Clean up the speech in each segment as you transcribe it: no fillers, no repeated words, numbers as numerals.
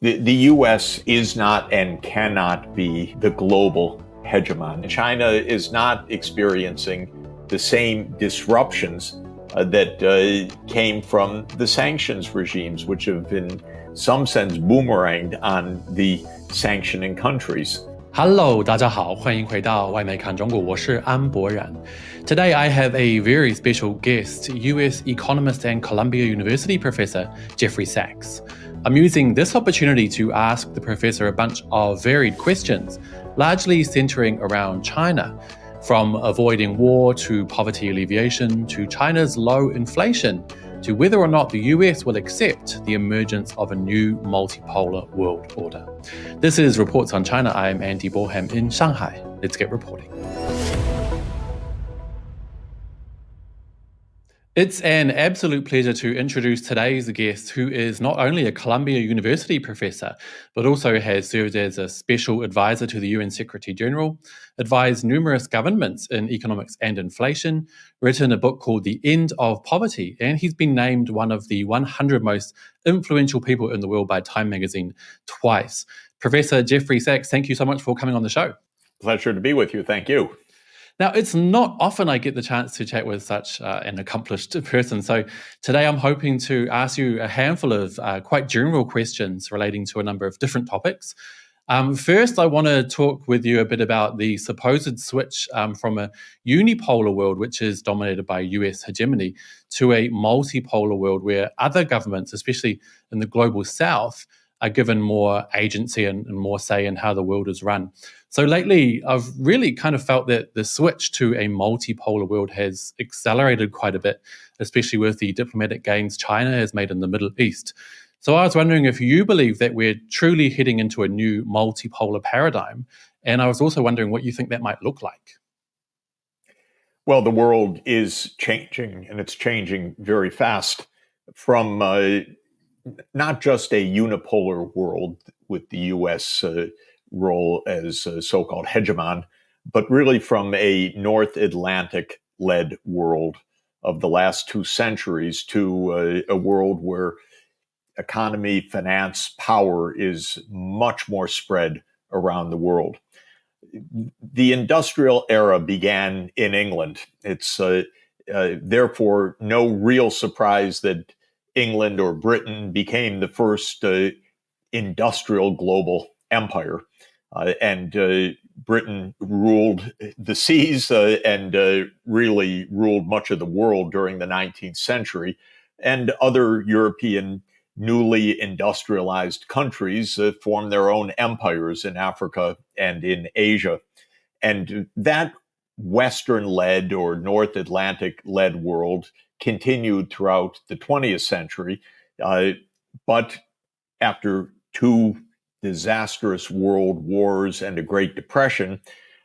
The U.S. is not and cannot be the global hegemon. China is not experiencing the same disruptions that came from the sanctions regimes, which have in some sense boomeranged on the sanctioning countries. Hello，大家好，欢迎回到外媒看中国，我是安博然。Today I have a very special guest, US economist and Columbia University professor Jeffrey Sachs. I'm using this opportunity to ask the professor a bunch of varied questions, largely centering around China, from avoiding war to poverty alleviation to China's low inflation to whether or not the US will accept the emergence of a new multipolar world order. This is Reports on China. I am Andy Borham in Shanghai. Let's get reporting. It's an absolute pleasure to introduce today's guest, who is not only a Columbia University professor, but also has served as a special advisor to the UN Secretary General, advised numerous governments in economics and inflation, written a book called The End of Poverty, and he's been named one of the 100 most influential people in the world by Time magazine twice. Professor Jeffrey Sachs, thank you so much for coming on the show. Pleasure to be with you. Thank you. Now, it's not often I get the chance to chat with such an accomplished person. So today I'm hoping to ask you a handful of quite general questions relating to a number of different topics. First, I want to talk with you a bit about the supposed switch from a unipolar world, which is dominated by US hegemony, to a multipolar world where other governments, especially in the global south, are given more agency and more say in how the world is run. So lately, I've really kind of felt that the switch to a multipolar world has accelerated quite a bit, especially with the diplomatic gains China has made in the Middle East. So I was wondering if you believe that we're truly heading into a new multipolar paradigm, and I was also wondering what you think that might look like. Well, the world is changing, and it's changing very fast from not just a unipolar world with the U.S. Role as a so-called hegemon, but really from a North Atlantic-led world of the last 2 centuries to a world where economy, finance, power is much more spread around the world. The industrial era began in England. It's therefore no real surprise that England or Britain became the first industrial global empire. And Britain ruled the seas and really ruled much of the world during the 19th century. And other European newly industrialized countries formed their own empires in Africa and in Asia. And that Western-led or North Atlantic-led world continued throughout the 20th century. But after 2 disastrous world wars and a Great Depression,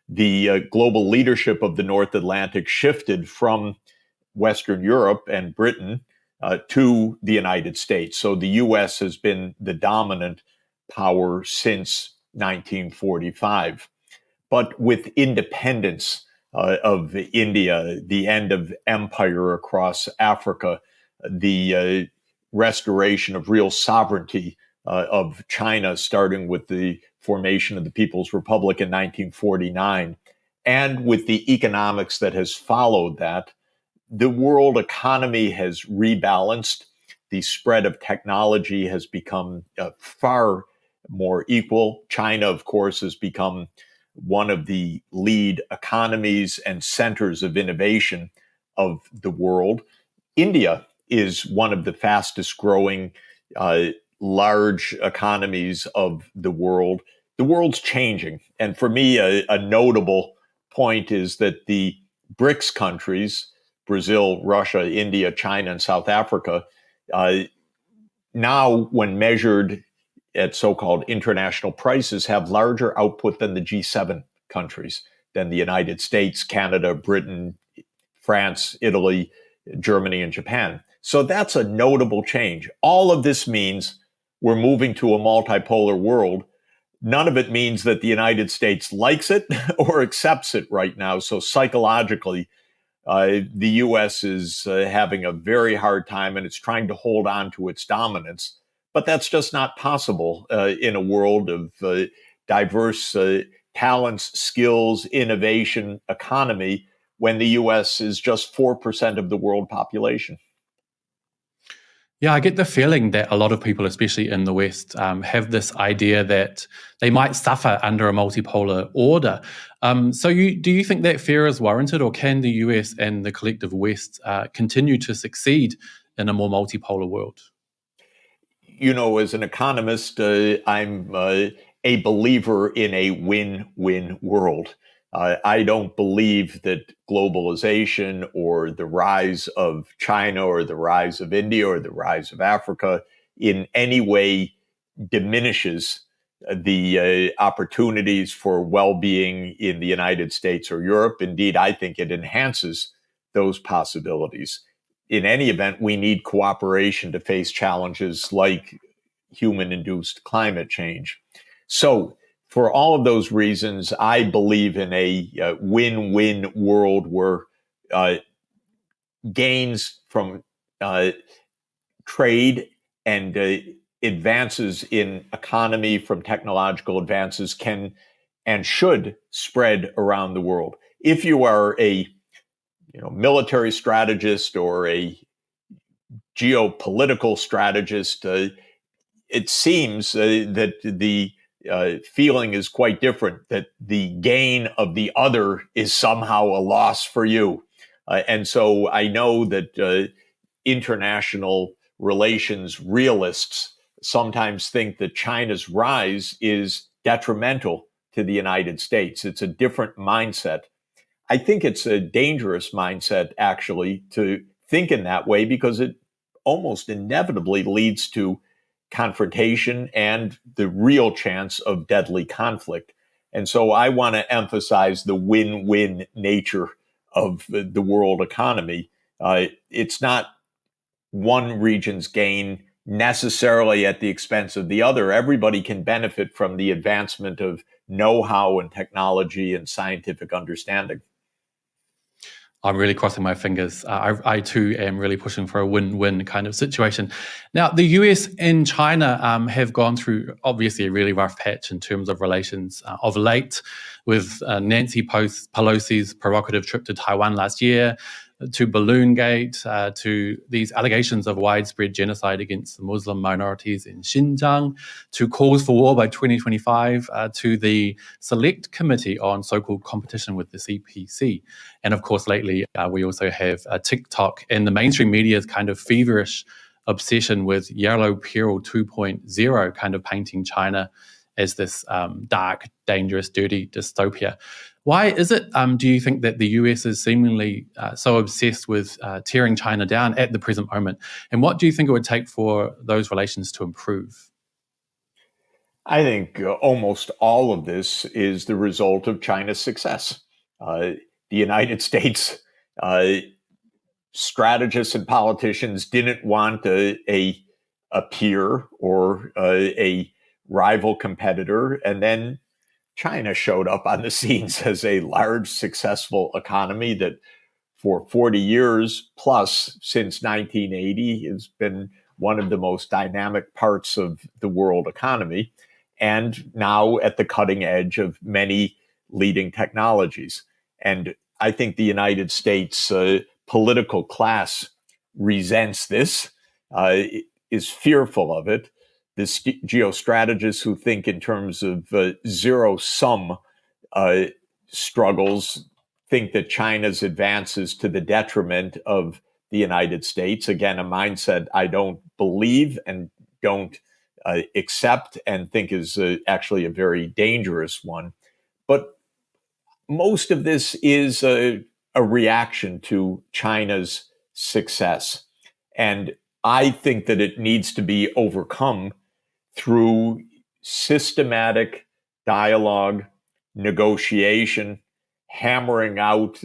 the global leadership of the North Atlantic shifted from Western Europe and Britain to the United States. So the U.S. has been the dominant power since 1945. But with independence of India, the end of empire across Africa, the restoration of real sovereignty of China, starting with the formation of the People's Republic in 1949, and with the economics that has followed that, the world economy has rebalanced. The spread of technology has become far more equal. China, of course, has become one of the lead economies and centers of innovation of the world. India is one of the fastest growing large economies of the world. The world's changing. And for me, a notable point is that the BRICS countries, Brazil, Russia, India, China, and South Africa, now when measured at so-called international prices, have larger output than the G7 countries, than the United States, Canada, Britain, France, Italy, Germany, and Japan. So that's a notable change. All of this means we're moving to a multipolar world. None of it means that the United States likes it or accepts it right now. So psychologically, the U.S. is having a very hard time, and it's trying to hold on to its dominance. But that's just not possible in a world of diverse talents, skills, innovation, economy, when the US is just 4% of the world population. Yeah, I get the feeling that a lot of people, especially in the West, have this idea that they might suffer under a multipolar order. Do you think that fear is warranted, or can the US and the collective West continue to succeed in a more multipolar world? As an economist, I'm a believer in a win-win world. I don't believe that globalization or the rise of China or the rise of India or the rise of Africa in any way diminishes the opportunities for well-being in the United States or Europe. Indeed, I think it enhances those possibilities. In any event, we need cooperation to face challenges like human-induced climate change. So, for all of those reasons, I believe in a win-win world where uh, gains from uh, trade and advances in economy from technological advances can and should spread around the world. If you are a military strategist or a geopolitical strategist, it seems that the feeling is quite different, that the gain of the other is somehow a loss for you. And so I know that international relations realists sometimes think that China's rise is detrimental to the United States. It's a different mindset. I think it's a dangerous mindset, actually, to think in that way, because it almost inevitably leads to confrontation and the real chance of deadly conflict. And so I want to emphasize the win-win nature of the world economy. It's not one region's gain necessarily at the expense of the other. Everybody can benefit from the advancement of know-how and technology and scientific understanding. I'm really crossing my fingers. I too am really pushing for a win-win kind of situation. Now, the US and China have gone through obviously a really rough patch in terms of relations of late, with Nancy Pelosi's provocative trip to Taiwan last year, to Balloongate, to these allegations of widespread genocide against the Muslim minorities in Xinjiang, to calls for war by 2025, to the Select Committee on so-called competition with the CPC. And of course, lately, we also have TikTok and the mainstream media's kind of feverish obsession with Yellow Peril 2.0, kind of painting China as this dark, dangerous, dirty dystopia. Why is it, do you think, that the US is seemingly so obsessed with tearing China down at the present moment? And what do you think it would take for those relations to improve? I think almost all of this is the result of China's success. The United States strategists and politicians didn't want a peer or a rival competitor, and then China showed up on the scenes as a large, successful economy that for 40 years plus since 1980 has been one of the most dynamic parts of the world economy, and now at the cutting edge of many leading technologies. And I think the United States political class resents this, is fearful of it. The geostrategists who think in terms of zero sum uh, struggles think that China's advances to the detriment of the United States. Again, a mindset I don't believe and don't accept, and think is actually a very dangerous one. But most of this is a reaction to China's success. And I think that it needs to be overcome through systematic dialogue, negotiation, hammering out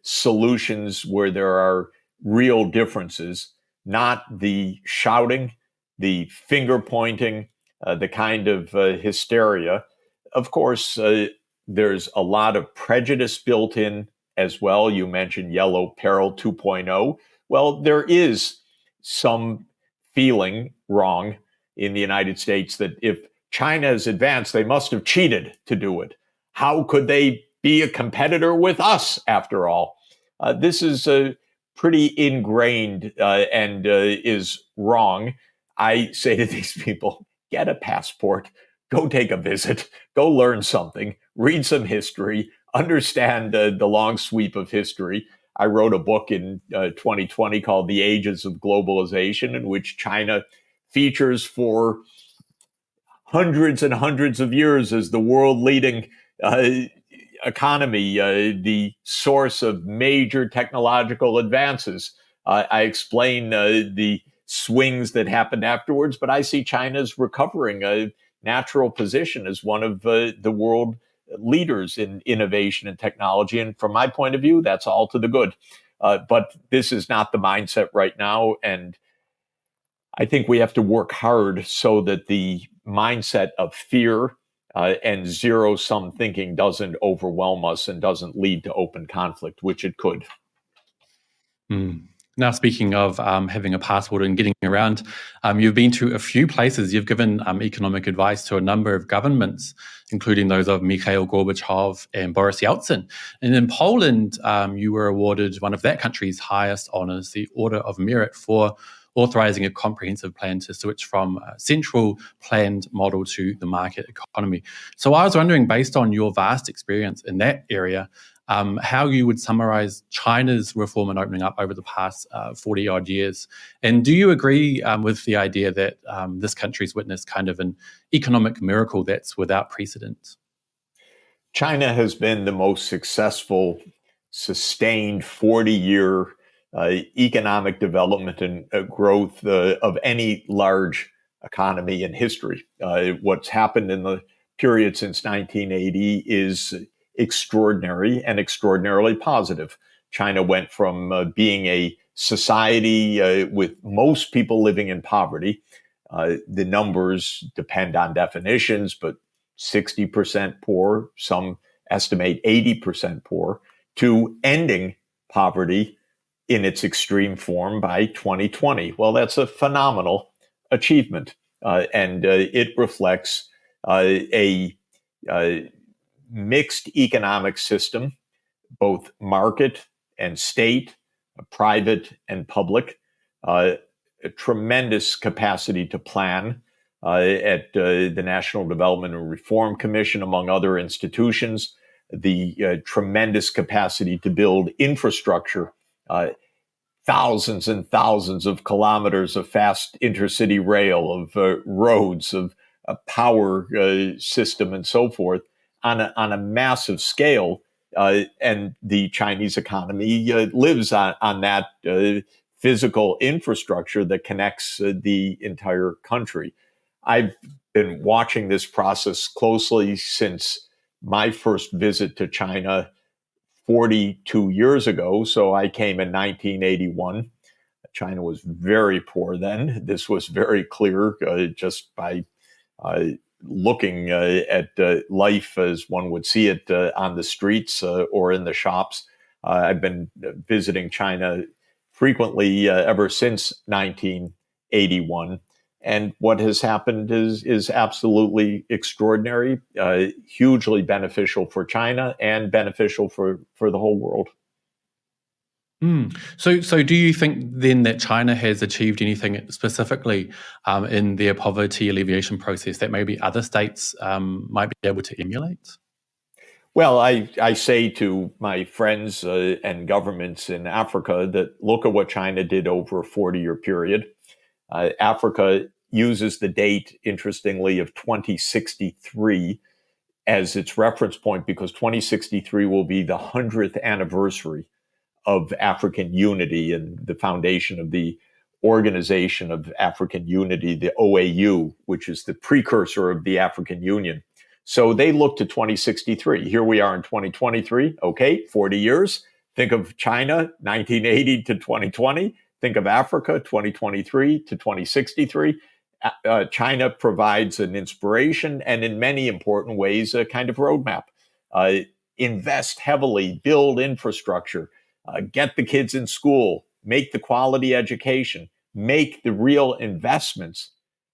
solutions where there are real differences, not the shouting, the finger pointing, the kind of hysteria. Of course, there's a lot of prejudice built in as well. You mentioned Yellow Peril 2.0. Well, there is some feeling wrong in the United States that if China is advanced, they must have cheated to do it. How could they be a competitor with us after all? This is pretty ingrained and is wrong. I say to these people, get a passport, go take a visit, go learn something, read some history, understand the long sweep of history. I wrote a book in 2020 called The Ages of Globalization, in which China features for hundreds and hundreds of years as the world leading economy, the source of major technological advances. I explain the swings that happened afterwards, but I see China's recovering a natural position as one of the world leaders in innovation and technology. And from my point of view, that's all to the good. But this is not the mindset right now. And I think we have to work hard so that the mindset of fear and zero sum thinking doesn't overwhelm us and doesn't lead to open conflict, which it could. Mm. Now, speaking of having a passport and getting around, you've been to a few places. You've given economic advice to a number of governments, including those of Mikhail Gorbachev and Boris Yeltsin. And in Poland, you were awarded one of that country's highest honors, the Order of Merit, for authorizing a comprehensive plan to switch from a central planned model to the market economy. So I was wondering, based on your vast experience in that area, how you would summarize China's reform and opening up over the past 40 odd years. And do you agree with the idea that this country's witnessed kind of an economic miracle that's without precedent? China has been the most successful, sustained 40-year economic development and growth of any large economy in history. What's happened in the period since 1980 is extraordinary and extraordinarily positive. China went from being a society with most people living in poverty. The numbers depend on definitions, but 60% poor, some estimate 80% poor, to ending poverty in its extreme form by 2020. Well, that's a phenomenal achievement. And it reflects a mixed economic system, both market and state, private and public, a tremendous capacity to plan at the National Development and Reform Commission, among other institutions, the tremendous capacity to build infrastructure, thousands and thousands of kilometers of fast intercity rail, of roads, of a power system, and so forth, on a massive scale. And the Chinese economy lives on that physical infrastructure that connects the entire country. I've been watching this process closely since my first visit to China 42 years ago. So I came in 1981. China was very poor then. This was very clear just by looking at life as one would see it on the streets or in the shops. I've been visiting China frequently ever since 1981. And what has happened is absolutely extraordinary, hugely beneficial for China and beneficial for the whole world. So do you think then that China has achieved anything specifically in their poverty alleviation process that maybe other states might be able to emulate? Well, I say to my friends and governments in Africa that look at what China did over a 40-year period. Africa uses the date, interestingly, of 2063 as its reference point because 2063 will be the 100th anniversary of African unity and the foundation of the Organization of African Unity, the OAU, which is the precursor of the African Union. So they look to 2063. Here we are in 2023. Okay, 40 years. Think of China, 1980 to 2020. Think of Africa, 2023 to 2063. China provides an inspiration and, in many important ways, a kind of roadmap. Invest heavily, build infrastructure, get the kids in school, make the quality education, make the real investments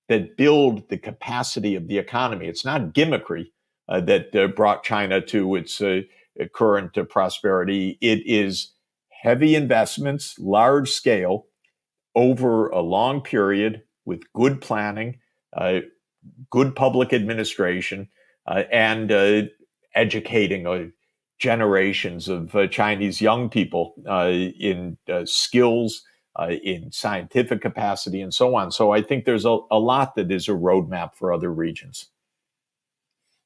that build the capacity of the economy. It's not gimmickry that brought China to its current prosperity. It is heavy investments, large scale, over a long period with good planning, good public administration, and educating generations of Chinese young people in skills, in scientific capacity, and so on. So I think there's a lot that is a roadmap for other regions.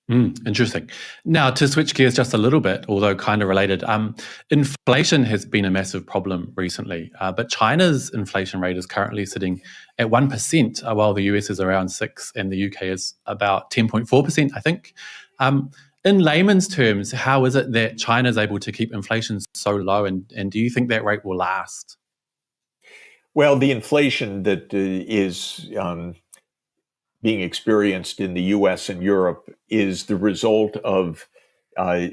Interesting. Now, to switch gears just a little bit, although kind of related, inflation has been a massive problem recently, but China's inflation rate is currently sitting at 1%, while the US is around 6% and the UK is about 10.4%, I think. In layman's terms, how is it that China is able to keep inflation so low, and do you think that rate will last? Well, the inflation that is being experienced in the US and Europe is the result of uh,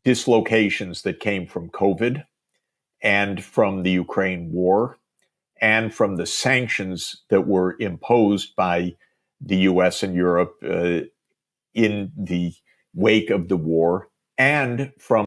dislocations that came from COVID and from the Ukraine war and from the sanctions that were imposed by the US and Europe in the wake of the war, and from